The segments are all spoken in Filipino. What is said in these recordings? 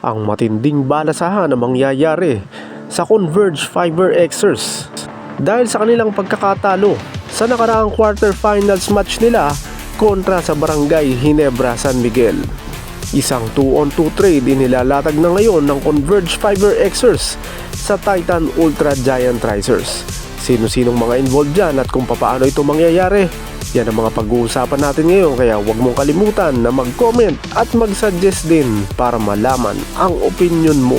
ang matinding balasahan na mangyayari sa Converge Fiber Xers dahil sa kanilang pagkakatalo sa nakaraang quarterfinals match nila kontra sa Barangay Ginebra San Miguel. Isang 2-on-2 trade inilalatag na ngayon ng Converge Fiber Xers sa Titan Ultra Giant Risers. Sino-sinong mga involved dyan at kung paano ito mangyayari, yan ang mga pag-uusapan natin ngayon, kaya huwag mong kalimutan na mag-comment at mag-suggest din para malaman ang opinion mo.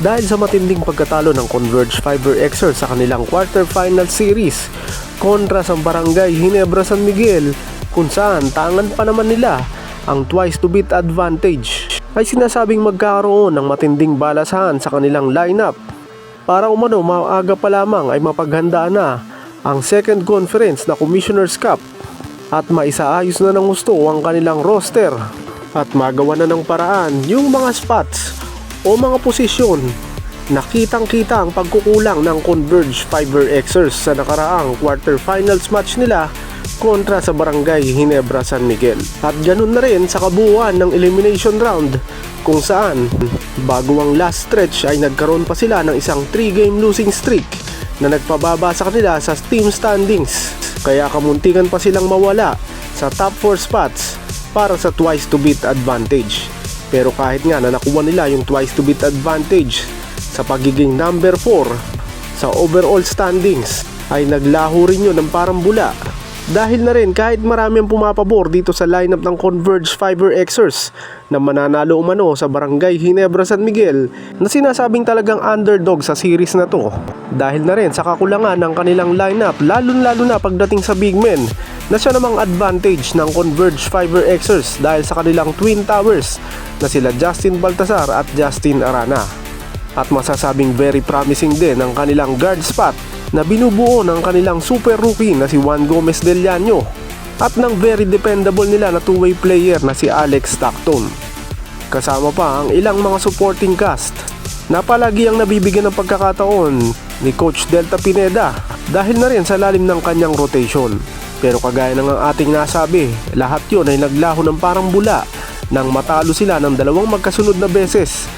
Dahil sa matinding pagkatalo ng Converge Fiber Xers sa kanilang quarterfinal series kontra sa Barangay Ginebra San Miguel, kung saan tangan pa naman nila ang twice to beat advantage, ay sinasabing magkakaroon ng matinding balasahan sa kanilang lineup para umano maaga pa lamang ay mapaghandaan na ang second conference na Commissioner's Cup at maisaayos na ng gusto ang kanilang roster at magawa na ng paraan yung mga spots o mga posisyon na kitang-kita ang pagkukulang ng Converge Fiber Xers sa nakaraang quarterfinals match nila kontra sa Barangay Ginebra San Miguel. At ganun na rin sa kabuuan ng elimination round kung saan bago ang last stretch ay nagkaroon pa sila ng isang 3-game losing streak na nagpababa sa kanila sa team standings, kaya kamuntikan pa silang mawala sa top 4 spots para sa twice to beat advantage. Pero kahit nga na nakuha nila yung twice to beat advantage sa pagiging number 4 sa overall standings, ay naglaho rin yun ng parang bula. Dahil na rin kahit marami ang pumapabor dito sa lineup ng Converge Fiber Xers na mananalo umano sa Barangay Ginebra San Miguel na sinasabing talagang underdog sa series na to. Dahil na rin sa kakulangan ng kanilang lineup, lalo na pagdating sa big men, na siya namang advantage ng Converge Fiber Xers dahil sa kanilang twin towers na sila Justin Baltasar at Justin Arana. At masasabing very promising din ang kanilang guard spot na binubuo ng kanilang super rookie na si Juan Gomez Del Llano at ng very dependable nila na two-way player na si Alex Stockton. Kasama pa ang ilang mga supporting cast na palagi ang nabibigyan ng pagkakataon ni Coach Delta Pineda dahil na rin sa lalim ng kanyang rotation. Pero kagaya ng ating nasabi, lahat yun ay naglaho ng parang bula nang matalo sila ng dalawang magkasunod na beses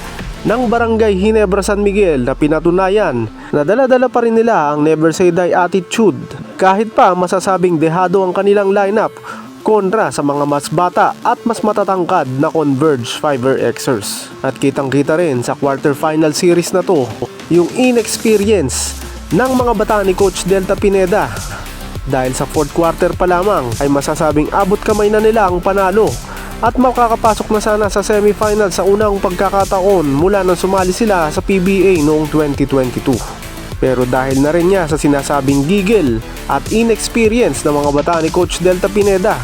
ng Barangay Ginebra San Miguel na pinatunayan na dala-dala pa rin nila ang never say die attitude kahit pa masasabing dehado ang kanilang lineup kontra sa mga mas bata at mas matatangkad na Converge Fiber Xers. At kitang-kita rin sa quarterfinal series na to yung inexperience ng mga bata ni Coach Delta Pineda dahil sa fourth quarter pa lamang ay masasabing abot kamay na nila ang panalo at makakapasok na sana sa semifinal sa unang pagkakataon mula nang sumali sila sa PBA noong 2022. Pero dahil na rin niya sa sinasabing gigil at inexperience ng mga bata ni Coach Delta Pineda,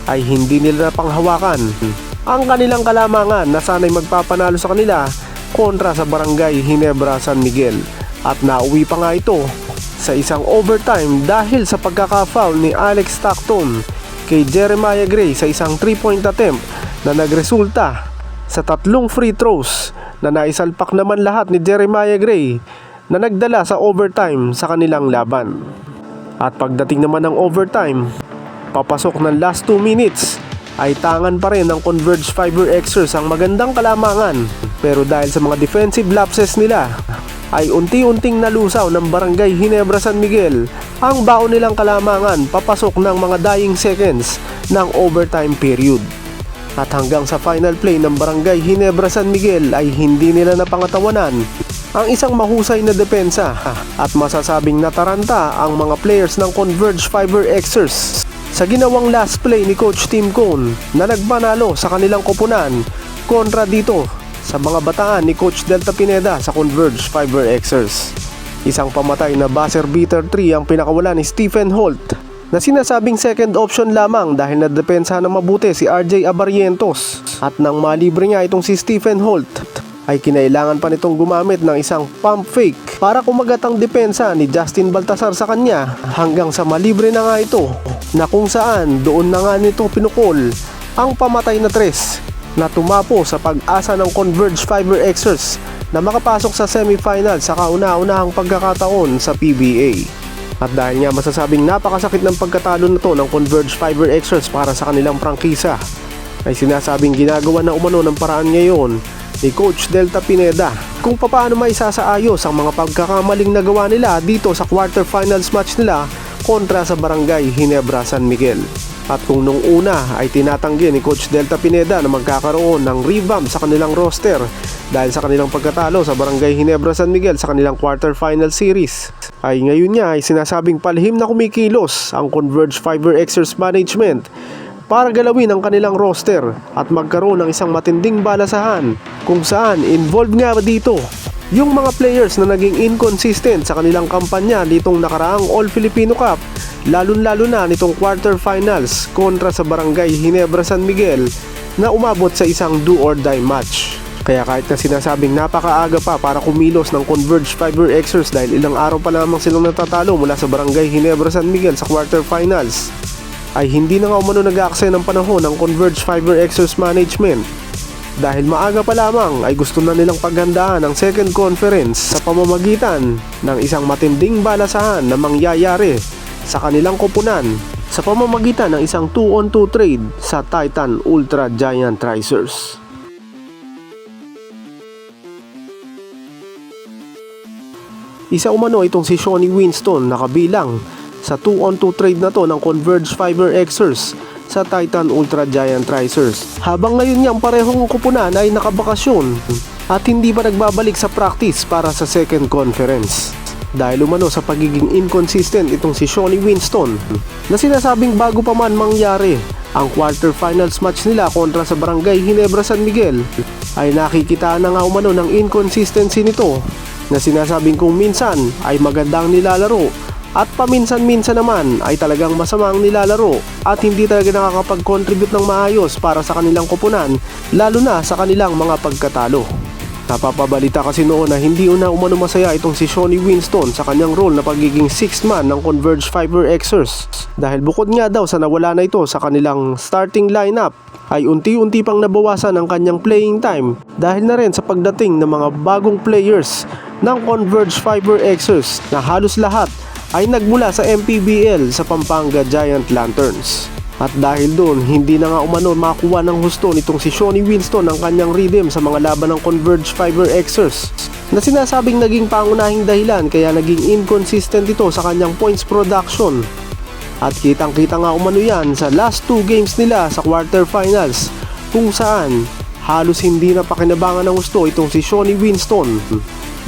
ay hindi nila napanghawakan ang kanilang kalamangan na sana'y magpapanalo sa kanila kontra sa Barangay Ginebra San Miguel. At nauwi pa nga ito sa isang overtime dahil sa pagkaka-foul ni Alex Stockton kay Jeremiah Gray sa isang 3-point attempt na nagresulta sa 3 free throws na naisalpak naman lahat ni Jeremiah Gray na nagdala sa overtime sa kanilang laban. At pagdating naman ng overtime, papasok ng last 2 minutes, ay tangan pa rin ng Converge Fiber Xers ang magandang kalamangan. Pero dahil sa mga defensive lapses nila, ay unti-unting nalusaw ng Barangay Ginebra San Miguel ang baon nilang kalamangan papasok ng mga dying seconds ng overtime period. At hanggang sa final play ng Barangay Ginebra San Miguel ay hindi nila napangatawanan ang isang mahusay na depensa at masasabing nataranta ang mga players ng Converge Fiber Xers sa ginawang last play ni Coach Tim Cone na nagpanalo sa kanilang koponan kontra dito sa mga bataan ni Coach Delta Pineda sa Converge Fiber Xers. Isang pamatay na buzzer beater 3 ang pinakawala ni Stephen Holt na sinasabing second option lamang dahil nadepensa na mabuti si RJ Abarrientos. At nang malibre nga itong si Stephen Holt, ay kinailangan pa nitong gumamit ng isang pump fake para kumagat ang depensa ni Justin Baltasar sa kanya hanggang sa malibre na nga ito na kung saan doon na nga nito pinukol ang pamatay na tres na tumapo sa pag-asa ng Converge Fiber Xers na makapasok sa semifinal sa kauna-unahang pagkakataon sa PBA. At dahil nga masasabing napakasakit ng pagkatalo na to ng Converge Fiber Xers para sa kanilang prangkisa, ay sinasabing ginagawa na umano ng paraan ngayon ni Coach Delta Pineda kung paano maisasaayos ang mga pagkakamaling nagawa nila dito sa quarterfinals match nila kontra sa Barangay Ginebra San Miguel. At kung nung una ay tinatanggi ni Coach Delta Pineda na magkakaroon ng revamp sa kanilang roster dahil sa kanilang pagkatalo sa Barangay Ginebra San Miguel sa kanilang quarterfinal series, ay ngayon niya ay sinasabing palihim na kumikilos ang Converge Fiber Xers Management para galawin ang kanilang roster at magkaroon ng isang matinding balasahan kung saan involved nga dito yung mga players na naging inconsistent sa kanilang kampanya nitong nakaraang All Filipino Cup, lalo na nitong quarterfinals kontra sa Barangay Ginebra San Miguel na umabot sa isang do or die match. Kaya kahit na sinasabing napakaaga pa para kumilos ng Converge Fiber Xers dahil ilang araw pa lamang silang natatalo mula sa Barangay Ginebra San Miguel sa quarterfinals, ay hindi na nga umano nag-aaksaya ng panahon ng Converge Fiber Xers Management. Dahil maaga pa lamang ay gusto na nilang paghandaan ang second conference sa pamamagitan ng isang matinding balasahan na mangyayari sa kanilang koponan sa pamamagitan ng isang 2-on-2 trade sa Titan Ultra Giant Racers. Isa umano itong si Shawnee Winston na kabilang sa 2-on-2 trade na to ng Converge Fiber Xers sa Titan Ultra Giant Racers. Habang ngayon niyang parehong kupunan ay nakabakasyon at hindi pa nagbabalik sa practice para sa second conference. Dahil umano sa pagiging inconsistent itong si Shawnee Winston na sinasabing bago pa man mangyari ang quarterfinals match nila kontra sa Barangay Ginebra San Miguel, ay nakikita na nga umano ng inconsistency nito na sinasabing kung minsan ay magandang nilalaro at paminsan-minsan naman ay talagang masamang nilalaro at hindi talaga nakakapag-contribute ng maayos para sa kanilang koponan, lalo na sa kanilang mga pagkatalo. Napapabalita kasi noon na hindi umano masaya itong si Shawnee Winston sa kanyang role na pagiging 6th man ng Converge Fiber Xers dahil bukod nga daw sa nawala na ito sa kanilang starting lineup, ay unti-unti pang nabawasan ang kanyang playing time dahil na rin sa pagdating ng mga bagong players ng Converge Fiber Xers na halos lahat ay nagmula sa MPBL sa Pampanga Giant Lanterns. At dahil doon, hindi na nga umano makuha ng husto nitong si Shawnee Winston ang kanyang rhythm sa mga laban ng Converge Fiber Xers na sinasabing naging pangunahing dahilan kaya naging inconsistent ito sa kanyang points production. At kitang-kita nga umano yan sa last 2 games nila sa quarterfinals kung saan halos hindi na pakinabangan ng husto itong si Shawnee Winston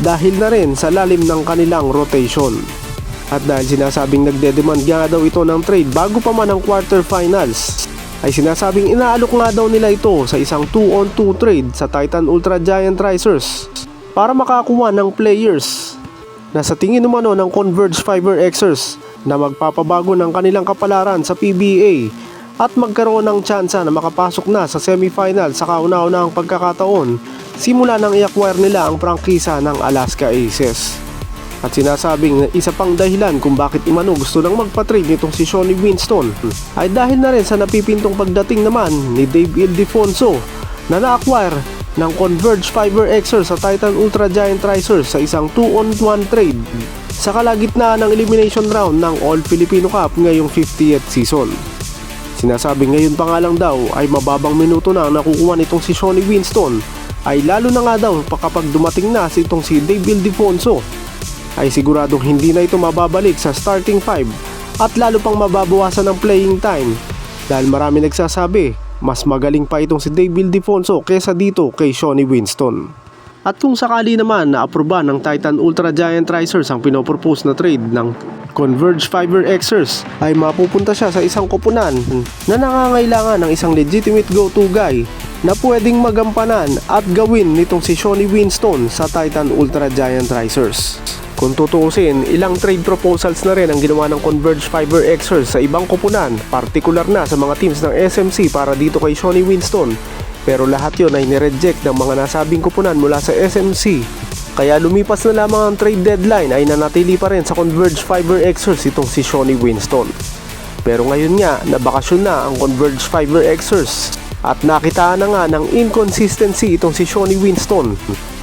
dahil na rin sa lalim ng kanilang rotation. At dahil sinasabing nagdedemand nga daw ito ng trade bago pa man ang quarterfinals, ay sinasabing inaalok nga daw nila ito sa isang 2-on-2 trade sa Titan Ultra Giant Racers para makakuha ng players na sa tingin umano ng Converge Fiber Xers na magpapabago ng kanilang kapalaran sa PBA at magkaroon ng tsansa na makapasok na sa semifinal sa kauna-unahang pagkakataon simula nang i-acquire nila ang prangkisa ng Alaska Aces. At sinasabing isa pang dahilan kung bakit umano gusto nang magpa-trade nitong si Shawnee Winston ay dahil na rin sa napipintong pagdating naman ni Dave Ildefonso na na-acquire ng Converge Fiber Xers sa Titan Ultra Giant Racers sa isang 2-on-1 trade sa kalagitnaan ng elimination round ng All Filipino Cup ngayong 50th season. Sinasabing ngayon pa nga lang daw ay mababang minuto na ang nakukuha nitong si Shawnee Winston, ay lalo na nga daw kapag dumating na si itong si Dave Ildefonso ay siguradong hindi na ito mababalik sa starting 5 at lalo pang mababawasan ng playing time dahil marami nagsasabi mas magaling pa itong si Dave Ildefonso kesa dito kay Shawnee Winston. At kung sakali naman na aproba ng Titan Ultra Giant Racers ang pinopropose na trade ng Converge Fiber Xers, ay mapupunta siya sa isang koponan na nangangailangan ng isang legitimate go-to guy na pwedeng magampanan at gawin nitong si Shawnee Winston sa Titan Ultra Giant Racers. Kung tutuusin, ilang trade proposals na rin ang ginawa ng Converge Fiber Xers sa ibang koponan, partikular na sa mga teams ng SMC para dito kay Shawnee Winston. Pero lahat yon ay nireject ng mga nasabing koponan mula sa SMC. Kaya lumipas na lamang ang trade deadline ay nanatili pa rin sa Converge Fiber Xers itong si Shawnee Winston. Pero ngayon nga, nabakasyon na ang Converge Fiber Xers at nakita na nga ng inconsistency itong si Shawnee Winston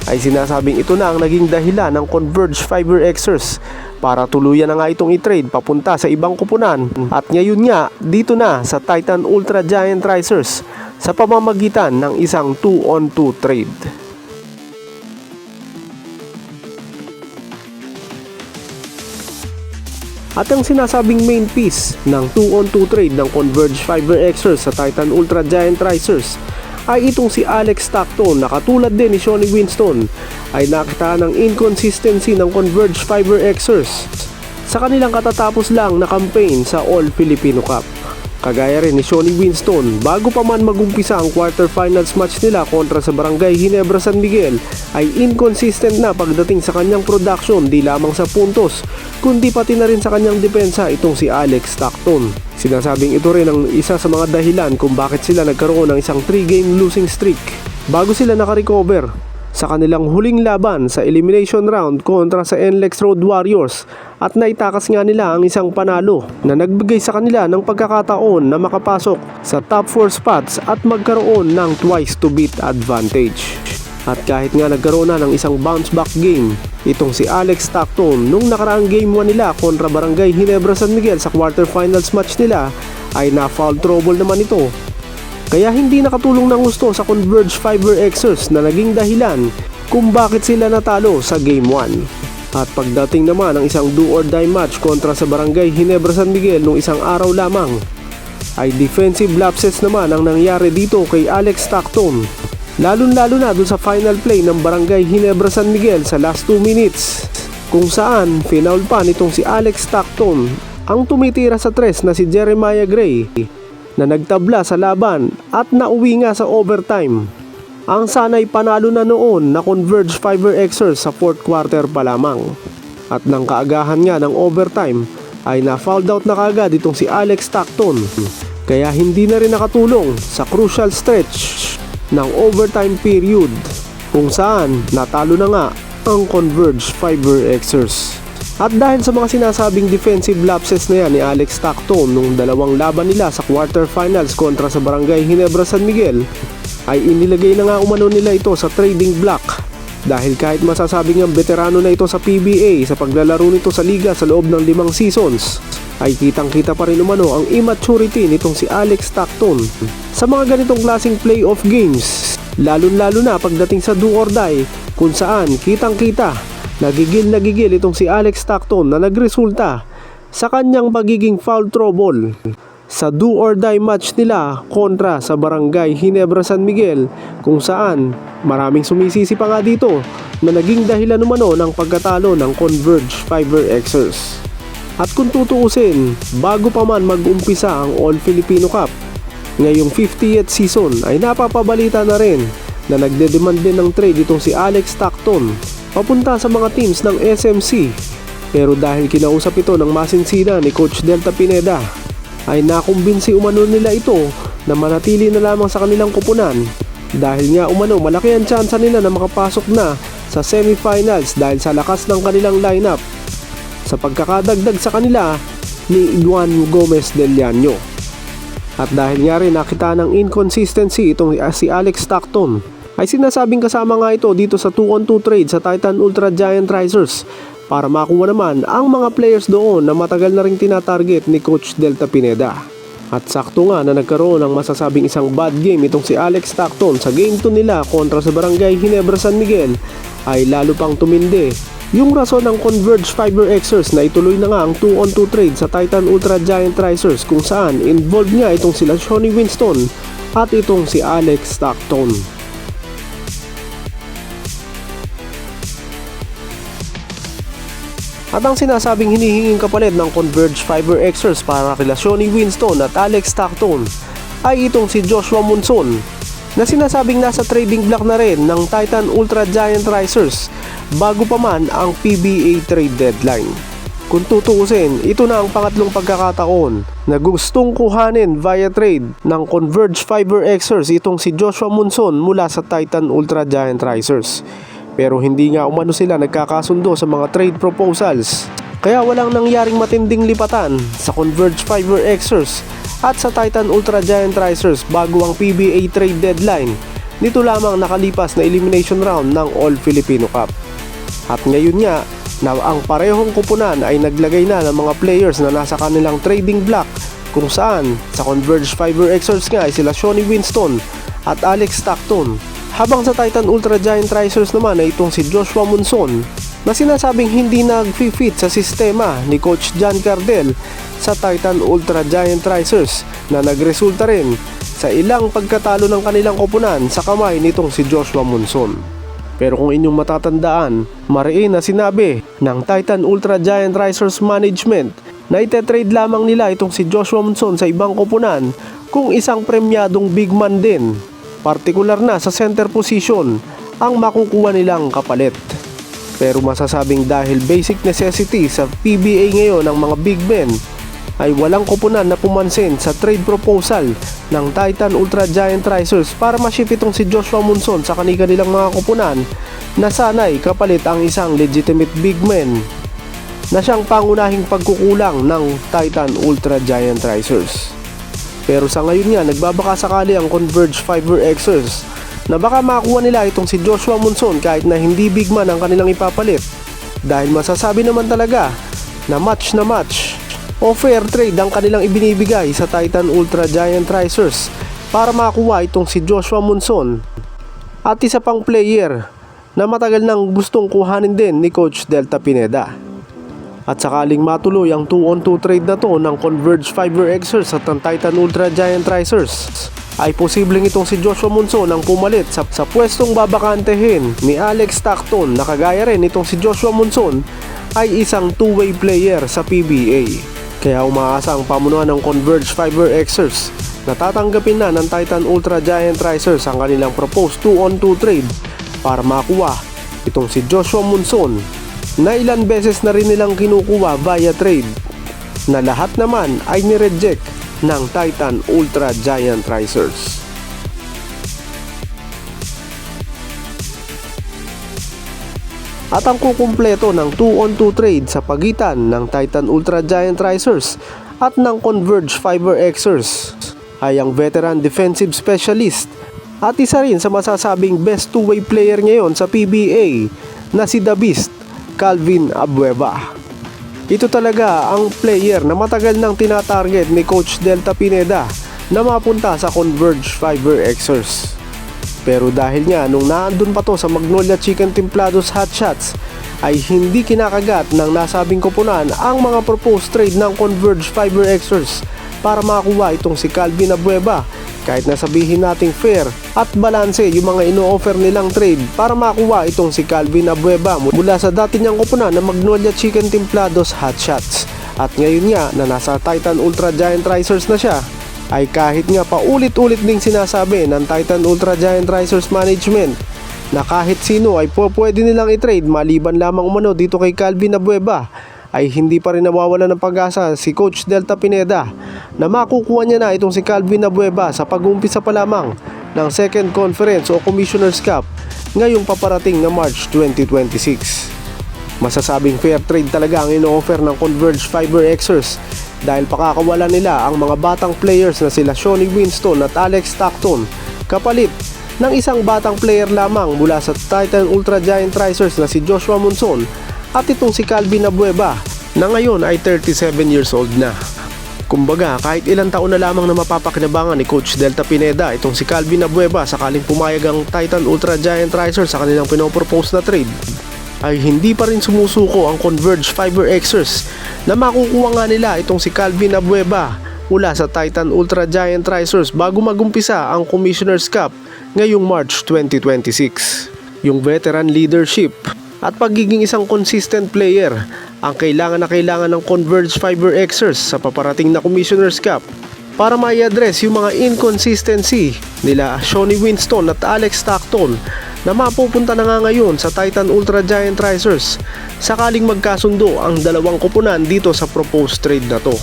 ay sinasabing ito na ang naging dahilan ng Converge Fiber Xers para tuluyan na nga itong i-trade papunta sa ibang kupunan, at ngayon nga dito na sa Titan Ultra Giant Risers sa pamamagitan ng isang 2-on-2 trade. At ang sinasabing main piece ng 2-on-2 trade ng Converge Fiber Xers sa Titan Ultra Giant Risers ay itong si Alex Stockton, na katulad din ni Shawnee Winston ay nakita ng inconsistency ng Converge Fiber Xers sa kanilang katatapos lang na campaign sa All Filipino Cup. Kagaya rin ni Shawnee Winston, bago pa man magumpisa ang quarterfinals match nila kontra sa Barangay Ginebra San Miguel, ay inconsistent na pagdating sa kanyang production, di lamang sa puntos kundi pati na rin sa kanyang depensa itong si Alex Stockton. Sinasabing ito rin ang isa sa mga dahilan kung bakit sila nagkaroon ng isang 3-game losing streak bago sila nakarecover sa kanilang huling laban sa elimination round kontra sa NLEX Road Warriors, at naitakas nga nila ang isang panalo na nagbigay sa kanila ng pagkakataon na makapasok sa top 4 spots at magkaroon ng twice to beat advantage. At kahit nga nagkaroon na ng isang bounce back game itong si Alex Stockton nung nakaraang game 1 nila kontra Barangay Ginebra San Miguel sa quarterfinals match nila, ay na-foul trouble naman ito. Kaya hindi nakatulong ng gusto sa Converge Fiber Xers na naging dahilan kung bakit sila natalo sa Game 1. At pagdating naman ng isang do or die match kontra sa Barangay Ginebra San Miguel nung isang araw lamang, ay defensive lapses naman ang nangyari dito kay Alex Stockton. Lalo na dun sa final play ng Barangay Ginebra San Miguel sa last 2 minutes, kung saan finaul pa nitong si Alex Stockton ang tumitira sa tres na si Jeremiah Gray, na nagtabla sa laban at nauwi nga sa overtime ang sanay panalo na noon na Converge Fiber Xers sa 4th quarter pa lamang. At nang kaagahan nga ng overtime ay na-fouled out na kagad itong si Alex Stockton, kaya hindi na rin nakatulong sa crucial stretch ng overtime period kung saan natalo na nga ang Converge Fiber Xers. At dahil sa mga sinasabing defensive lapses na yan ni Alex Stockton nung dalawang laban nila sa quarterfinals kontra sa Barangay Ginebra San Miguel, ay inilagay na nga umano nila ito sa trading block, dahil kahit masasabing ang veterano na ito sa PBA sa paglalaro nito sa liga sa loob ng 5 seasons, ay kitang kita pa rin umano ang immaturity nitong si Alex Stockton sa mga ganitong klaseng playoff games, lalo na pagdating sa do or die, kung saan kitang kita nagigil itong si Alex Stockton na nagresulta sa kanyang pagiging foul trouble sa do or die match nila kontra sa Barangay Ginebra San Miguel, kung saan maraming sumisisi pa nga dito na naging dahilan umano ng pagkatalo ng Converge Fiber Xers. At kung tutuusin, bago pa man mag-umpisa ang All Filipino Cup ngayong 50th season, ay napapabalita na rin na nagdedemand din ng trade itong si Alex Stockton papunta sa mga teams ng SMC. Pero dahil kinausap ito ng masinsina ni Coach Delta Pineda, ay nakumbinsi umano nila ito na manatili na lamang sa kanilang kupunan, dahil nga umano malaki ang tsansa nila na makapasok na sa semifinals dahil sa lakas ng kanilang lineup sa pagkakadagdag sa kanila ni Juan Gomez Del Llano. At dahil nga rin nakita ng inconsistency itong si Alex Stockton, ay sinasabing kasama nga ito dito sa 2-on-2 trade sa Titan Ultra Giant Risers para makuha naman ang mga players doon na matagal na ring tinatarget ni Coach Delta Pineda. At sakto nga na nagkaroon ng masasabing isang bad game itong si Alex Stockton sa Game 2 nila kontra sa Barangay Ginebra San Miguel, ay lalo pang tumindi yung rason ng Converge Fiber Xers na ituloy na nga ang 2-on-2 trade sa Titan Ultra Giant Risers, kung saan involved nga itong sila Shawnee Winston at itong si Alex Stockton. At ang sinasabing hinihinging kapalit ng Converge Fiber Xers para kila Shawnee Winston at Alex Stockton ay itong si Joshua Monson, na sinasabing nasa trading block na rin ng Titan Ultra Giant Risers bago pa man ang PBA trade deadline. Kung tutuusin, ito na ang pangatlong pagkakataon na gustong kuhanin via trade ng Converge Fiber Xers itong si Joshua Monson mula sa Titan Ultra Giant Risers. Pero hindi nga umano sila nagkakasundo sa mga trade proposals, kaya walang nangyaring matinding lipatan sa Converge Fiber Xers at sa Titan Ultra Giant Risers bago ang PBA trade deadline nito lamang nakalipas na elimination round ng All Filipino Cup. At ngayon nga na ang parehong kupunan ay naglagay na ng mga players na nasa kanilang trading block, kung saan sa Converge Fiber Xers nga ay sila Shawnee Winston at Alex Stockton, habang sa Titan Ultra Giant Risers naman ay itong si Joshua Monson na sinasabing hindi nag-fit sa sistema ni Coach John Cardel sa Titan Ultra Giant Risers, na nagresulta rin sa ilang pagkatalo ng kanilang koponan sa kamay nitong si Joshua Monson. Pero kung inyong matatandaan, mariin na sinabi ng Titan Ultra Giant Risers Management na itetrade lamang nila itong si Joshua Monson sa ibang koponan kung isang premyadong big man din, partikular na sa center position, ang makukuha nilang kapalit. Pero masasabing dahil basic necessity sa PBA ngayon ng mga big men, ay walang koponan na pumansin sa trade proposal ng Titan Ultra Giant Risers para ma-ship itong si Joshua Monson sa kanilang mga koponan na sana'y kapalit ang isang legitimate big man na siyang pangunahing pagkukulang ng Titan Ultra Giant Risers. Pero sa ngayon nga, nagbabaka sakali ang Converge Fiber Xers na baka makuha nila itong si Joshua Monson kahit na hindi big man ang kanilang ipapalit, dahil masasabi naman talaga na match o fair trade ang kanilang ibinibigay sa Titan Ultra Giant Risers para makuha itong si Joshua Monson at isa pang player na matagal nang gustong kuhanin din ni Coach Delta Pineda. At sakaling matuloy ang 2-on-2 trade na to ng Converge Fiber Xers at ng Titan Ultra Giant Risers, ay posibleng itong si Joshua Monson ang pumalit sa pwestong babakantehin ni Alex Stockton, na kagaya rin itong si Joshua Monson ay isang two-way player sa PBA. Kaya umaasa ang pamunuan ng Converge Fiber Xers na tatanggapin na ng Titan Ultra Giant Risers ang kanilang proposed 2-on-2 trade para makuha itong si Joshua Monson, na ilan beses na rin nilang kinukuha via trade, na lahat naman ay nireject ng Titan Ultra Giant Risers. At ang kukumpleto ng 2-on-2 trade sa pagitan ng Titan Ultra Giant Risers at ng Converge Fiber Xers ay ang veteran defensive specialist at isa rin sa masasabing best two-way player ngayon sa PBA na si The Beast, Calvin Abueva. Ito talaga ang player na matagal nang tinatarget ni Coach Delta Pineda na mapunta sa Converge Fiber Xers. Pero dahil nga nung naandun pa to sa Magnolia Chicken Templados Hot Shots, ay hindi kinakagat ng nasabing koponan ang mga proposed trade ng Converge Fiber Xers para makuha itong si Calvin Abueva, kahit na sabihin nating fair at balanse yung mga ino-offer nilang trade para makuha itong si Calvin Abueva mula sa dati niyang koponan na Magnolia Chicken Templados Hot Shots. At ngayon nga na nasa Titan Ultra Giant Risers na siya, ay kahit nga paulit-ulit ding sinasabi ng Titan Ultra Giant Risers Management na kahit sino ay pwede nilang i-trade maliban lamang umano dito kay Calvin Abueva, ay hindi pa rin nawawala ng pag-asa si Coach Delta Pineda na makukuha niya na itong si Calvin Abueva sa pag-uumpisa pa lamang ng Second Conference o Commissioner's Cup ngayong paparating na March 2026. Masasabing fair trade talaga ang ino-offer ng Converge Fiber Xers dahil pakakawala nila ang mga batang players na sila Shawnee Winston at Alex Stockton kapalit ng isang batang player lamang mula sa Titan Ultra Giant Risers na si Joshua Monson at itong si Calvin Abueva na ngayon ay 37 years old na. Kumbaga, kahit ilang taon na lamang na mapapakinabangan ni Coach Delta Pineda itong si Calvin Abueva sakaling pumayag ang Titan Ultra Giant Risers sa kanilang pinopropose na trade, ay hindi pa rin sumusuko ang Converge Fiber Xers na makukuha nga nila itong si Calvin Abueva mula sa Titan Ultra Giant Risers bago magumpisa ang Commissioner's Cup ngayong March 2026. Yung veteran leadership at pagiging isang consistent player ang kailangan ng Converge Fiber Xers sa paparating na Commissioner's Cup para mai-address yung mga inconsistency nila Shawnee Winston at Alex Stockton na mapupunta na nga ngayon sa Titan Ultra Giant Risers sakaling magkasundo ang dalawang koponan dito sa proposed trade na to.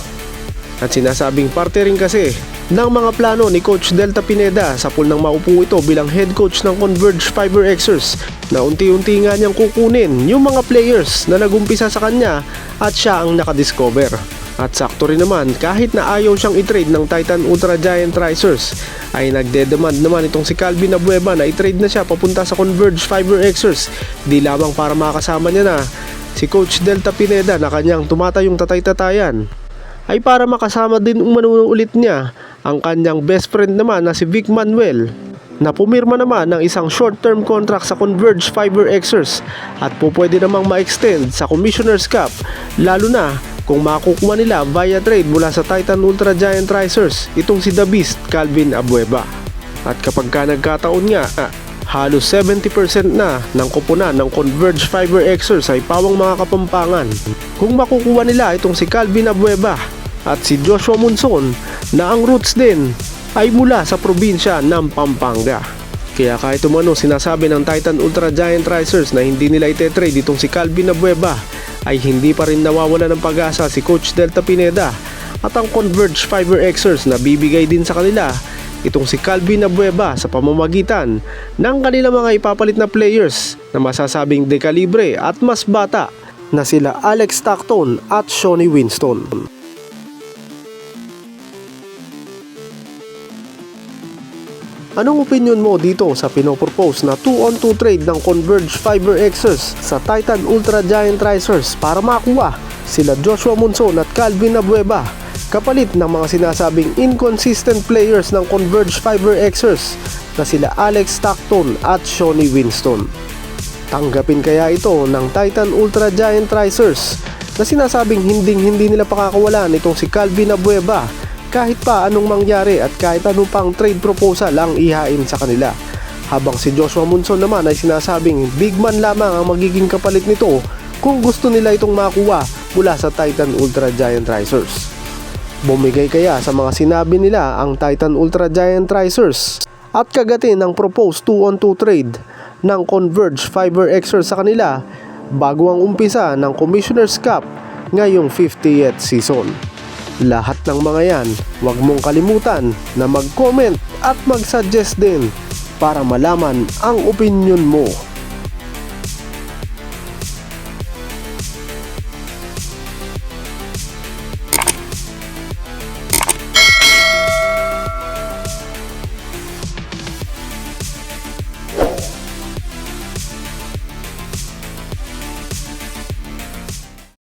At sinasabing parte rin kasi ng mga plano ni Coach Delta Pineda sa pool nang maupo ito bilang head coach ng Converge Fiber Xers na unti-unti nga niyang kukunin yung mga players na nagumpisa sa kanya at siya ang nakadiscover. At sakto rin naman, kahit na ayaw siyang i-trade ng Titan Ultra Giant Risers, ay nagde-demand naman itong si Calvin Abueva na i-trade na siya papunta sa Converge Fiber Xers, di lamang para makasama niya na si Coach Delta Pineda na kanyang tumatayong tatay-tatayan, ay para makasama din umano ulit niya ang kanyang best friend naman na si Vic Manuel, na pumirma naman ng isang short-term contract sa Converge Fiber Xers at pwede namang ma-extend sa Commissioner's Cup, lalo na kung makukuha nila via trade mula sa Titan Ultra Giant Risers itong si The Beast Calvin Abueva. At kapag ka nagkataon nga, halos 70% na ng kupunan ng Converge Fiber Xers ay pawang mga Kapampangan. Kung makukuha nila itong si Calvin Abueva at si Joshua Monson na ang roots din ay mula sa probinsya ng Pampanga. Kaya kahit umano sinasabi ng Titan Ultra Giant Risers na hindi nila ite-trade itong si Calvin Abueva, ay hindi pa rin nawawala ng pag-asa si Coach Delta Pineda at ang Converge Fiber Xers na bibigay din sa kanila itong si Calvin Abueva sa pamamagitan ng kanilang mga ipapalit na players na masasabing dekalibre at mas bata na sila Alex Stockton at Shawnee Winston. Anong opinion mo dito sa pinopropose na 2-on-2 trade ng Converge Fiber Xers sa Titan Ultra Giant Risers para makuha sila Joshua Monson at Calvin Abueva kapalit ng mga sinasabing inconsistent players ng Converge Fiber Xers na sila Alex Stockton at Shawnee Winston? Tanggapin kaya ito ng Titan Ultra Giant Risers na sinasabing hindi nila pakakawalan itong si Calvin Abueva kahit pa anong mangyari at kahit anong pang trade proposal ang ihain sa kanila, habang si Joshua Monson naman ay sinasabing big man lamang ang magiging kapalit nito kung gusto nila itong makuha mula sa Titan Ultra Giant Risers? Bumigay kaya sa mga sinabi nila ang Titan Ultra Giant Risers at kagatin ng proposed 2-on-2 trade ng Converge Fiber Xers sa kanila bago ang umpisa ng Commissioner's Cup ngayong 50th season? Lahat ng mga yan, huwag mong kalimutan na mag-comment at mag-suggest din para malaman ang opinion mo.